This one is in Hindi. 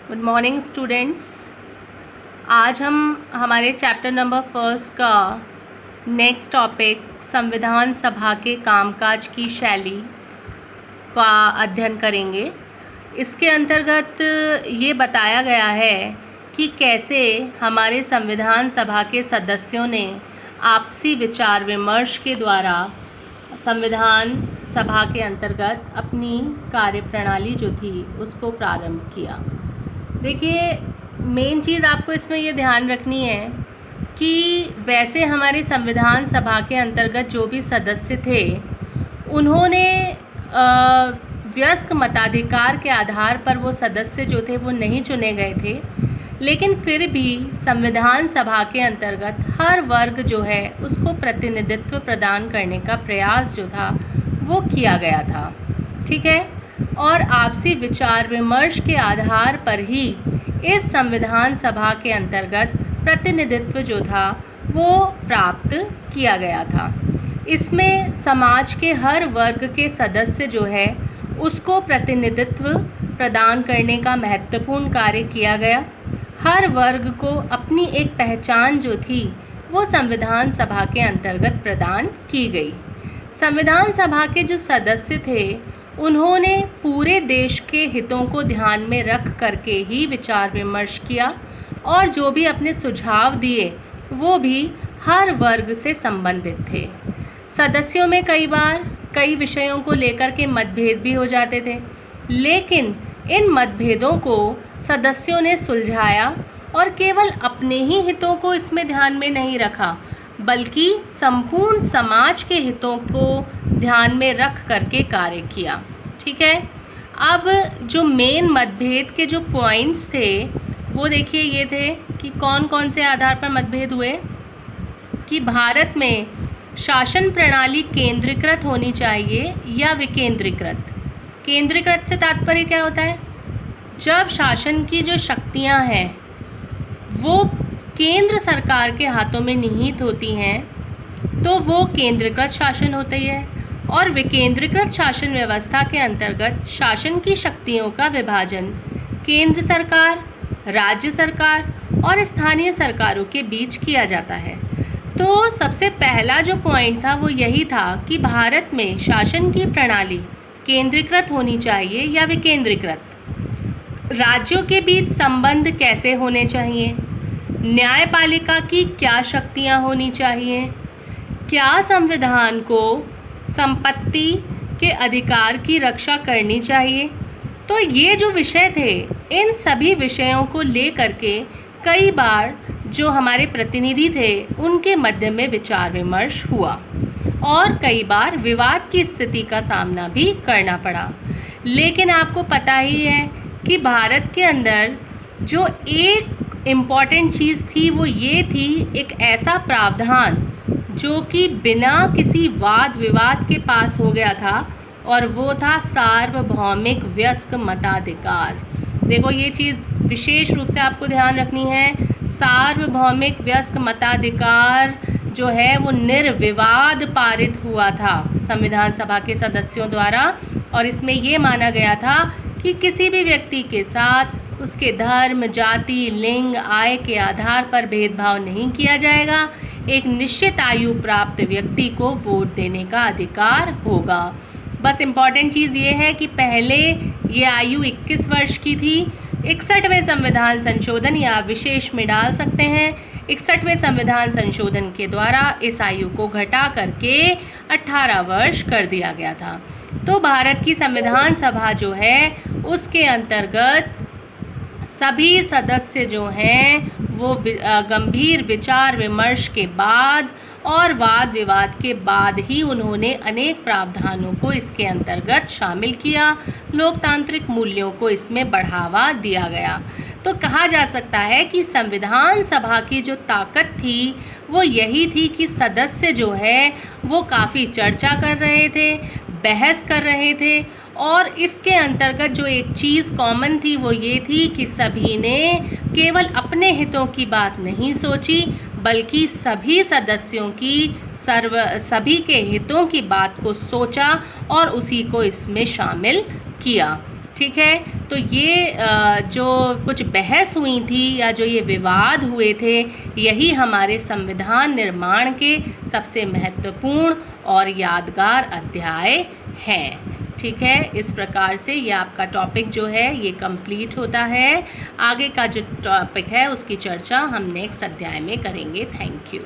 Good morning students. आज हम हमारे चैप्टर नंबर 1 का नेक्स्ट टॉपिक संविधान सभा के कामकाज की शैली का अध्ययन करेंगे। इसके अंतर्गत ये बताया गया है कि कैसे हमारे संविधान सभा के सदस्यों ने आपसी विचार विमर्श के द्वारा संविधान सभा के अंतर्गत अपनी कार्यप्रणाली जो थी उसको प्रारंभ किया। देखिए, मेन चीज़ आपको इसमें ये ध्यान रखनी है कि वैसे हमारी संविधान सभा के अंतर्गत जो भी सदस्य थे उन्होंने व्यस्क मताधिकार के आधार पर वो सदस्य जो थे वो नहीं चुने गए थे, लेकिन फिर भी संविधान सभा के अंतर्गत हर वर्ग जो है उसको प्रतिनिधित्व प्रदान करने का प्रयास जो था वो किया गया था। ठीक है, और आपसी विचार विमर्श के आधार पर ही इस संविधान सभा के अंतर्गत प्रतिनिधित्व जो था वो प्राप्त किया गया था। इसमें समाज के हर वर्ग के सदस्य जो है उसको प्रतिनिधित्व प्रदान करने का महत्वपूर्ण कार्य किया गया। हर वर्ग को अपनी एक पहचान जो थी वो संविधान सभा के अंतर्गत प्रदान की गई। संविधान सभा के जो सदस्य थे उन्होंने पूरे देश के हितों को ध्यान में रख करके ही विचार विमर्श किया और जो भी अपने सुझाव दिए वो भी हर वर्ग से संबंधित थे। सदस्यों में कई बार कई विषयों को लेकर के मतभेद भी हो जाते थे, लेकिन इन मतभेदों को सदस्यों ने सुलझाया और केवल अपने ही हितों को इसमें ध्यान में नहीं रखा, बल्कि संपूर्ण समाज के हितों को ध्यान में रख करके कार्य किया। ठीक है, अब जो मेन मतभेद के जो पॉइंट्स थे वो देखिए ये थे कि कौन कौन से आधार पर मतभेद हुए। कि भारत में शासन प्रणाली केंद्रीकृत होनी चाहिए या विकेंद्रीकृत। केंद्रीकृत से तात्पर्य क्या होता है? जब शासन की जो शक्तियां हैं वो केंद्र सरकार के हाथों में निहित होती हैं तो वो केंद्रीकृत शासन होता ही है, और विकेंद्रीकृत शासन व्यवस्था के अंतर्गत शासन की शक्तियों का विभाजन केंद्र सरकार, राज्य सरकार और स्थानीय सरकारों के बीच किया जाता है। तो सबसे पहला जो पॉइंट था वो यही था कि भारत में शासन की प्रणाली केंद्रीकृत होनी चाहिए या विकेंद्रीकृत। राज्यों के बीच संबंध कैसे होने चाहिए, न्यायपालिका की क्या शक्तियां होनी चाहिए, क्या संविधान को संपत्ति के अधिकार की रक्षा करनी चाहिए। तो ये जो विषय थे इन सभी विषयों को लेकर के कई बार जो हमारे प्रतिनिधि थे उनके मध्य में विचार विमर्श हुआ और कई बार विवाद की स्थिति का सामना भी करना पड़ा। लेकिन आपको पता ही है कि भारत के अंदर जो एक इम्पॉर्टेंट चीज़ थी वो ये थी, एक ऐसा प्रावधान जो कि बिना किसी वाद विवाद के पास हो गया था, और वो था सार्वभौमिक व्यस्क मताधिकार। देखो, ये चीज़ विशेष रूप से आपको ध्यान रखनी है। सार्वभौमिक व्यस्क मताधिकार जो है वो निर्विवाद पारित हुआ था संविधान सभा के सदस्यों द्वारा, और इसमें ये माना गया था कि किसी भी व्यक्ति के साथ उसके धर्म, जाति, लिंग, आय के आधार पर भेदभाव नहीं किया जाएगा। एक निश्चित आयु प्राप्त व्यक्ति को वोट देने का अधिकार होगा। बस इम्पॉर्टेंट चीज़ ये है कि पहले ये आयु 21 वर्ष की थी। 61वें संविधान संशोधन या आप विशेष में डाल सकते हैं, 61वें संविधान संशोधन के द्वारा इस आयु को घटा करके 18 वर्ष कर दिया गया था। तो भारत की संविधान सभा जो है उसके अंतर्गत सभी सदस्य जो हैं वो गंभीर विचार विमर्श के बाद और वाद विवाद के बाद ही उन्होंने अनेक प्रावधानों को इसके अंतर्गत शामिल किया। लोकतांत्रिक मूल्यों को इसमें बढ़ावा दिया गया। तो कहा जा सकता है कि संविधान सभा की जो ताकत थी वो यही थी कि सदस्य जो है वो काफ़ी चर्चा कर रहे थे, बहस कर रहे थे, और इसके अंतर्गत जो एक चीज़ कॉमन थी वो ये थी कि सभी ने केवल अपने हितों की बात नहीं सोची, बल्कि सभी सदस्यों की सभी के हितों की बात को सोचा और उसी को इसमें शामिल किया। ठीक है। तो ये जो कुछ बहस हुई थी या जो ये विवाद हुए थे, यही हमारे संविधान निर्माण के सबसे महत्वपूर्ण और यादगार अध्याय हैं। ठीक है, इस प्रकार से ये आपका टॉपिक जो है ये कंप्लीट होता है। आगे का जो टॉपिक है उसकी चर्चा हम नेक्स्ट अध्याय में करेंगे। Thank you.